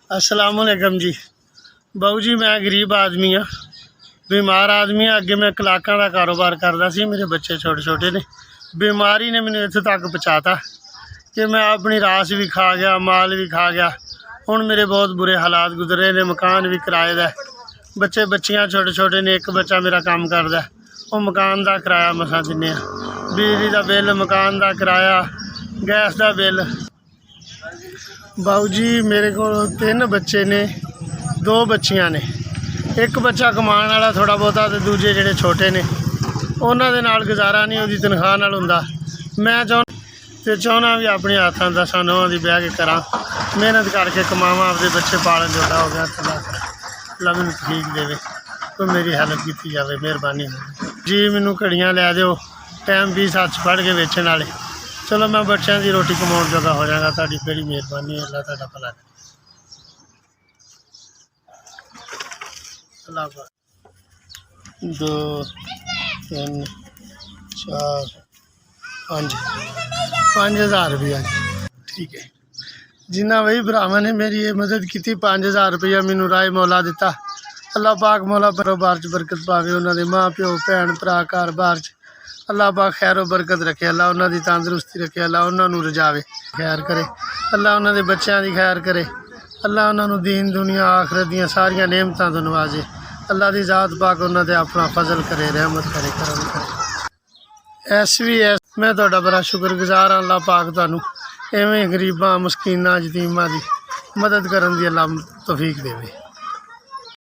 अस्सलामुअलैकुम जी। बाऊ जी मैं गरीब आदमी हाँ, बीमार आदमी हाँ। अगे मैं कलाकां का कारोबार करता सी, मेरे बच्चे छोटे छोटे ने। बीमारी ने मैंने इत्थे तक पहुँचाता कि मैं अपनी रास भी खा गया, माल भी खा गया। हुण मेरे बहुत बुरे हालात गुजरे ने, मकान भी किराए दा, बच्चे बच्चियाँ छोटे छोटे ने। एक बच्चा मेरा काम करदा, वो मकान का किराया मसां दिन्ने आ, बिजली का बिल, मकान का किराया, गैस का बिल। बाऊ जी मेरे को 3 बच्चे ने, 2 बच्चियां ने। एक बच्चा कमाने वाला थोड़ा बहुता, तो दूजे जेडे छोटे ने उन्हां दे नाल गुजारा नहीं उहदी तनख्वाह नाल हुंदा। मैं चाहुंदा भी अपने हाथां दा नौहां दी बह के करा, मेहनत करके कमावां, आपदे बच्चे पालन जोड़ा हो गया। अल्लाह मैनूं ठीक देवे, कोई मेरी हेल्प की जाए, मेहरबानी जी। मैनूं घड़ियां लै दिओ, टाइम पीस हत्थ फड़ के वेचण वाले। चलो मैं बच्चों की रोटी कमाउण जोगा हो जाएगा। तुहाडी बड़ी मेहरबानी है, अल्लाह तुहाडा भला करे। अल्लाह 2 3 4 5 हज़ार रुपया ठीक है। जिन्ना वही भरावां ने मेरी ये मदद की, 5000 रुपया मैनू राय मौला दिता। अल्लाह पाक मौला कारोबार च बरकत पावे, उन्होंने माँ प्यो भैन भरा घर बार च अल्लाह पाक खैरो बरकत रखे। अल्लाह उन्होंने तंदुरुस्ती रखे, अल्लाह उन्होंने रजावे, खैर करे। अल्लाह उन्होंने बच्चों की खैर करे, अल्लाह उन्होंने दीन दुनिया आखरत दी सारियां नेमतां तो नवाजे। अल्लाह की जात पाक उन्होंने अपना फजल करे, रहमत करे, करम करे। SVS मैं तुहाडा बड़ा शुक्रगुजार हाँ। अल्लाह पाक तुहानूं इवें गरीबां, मस्कीनां, यतीमां की मदद करन दी अल्लाह तौफीक देवे।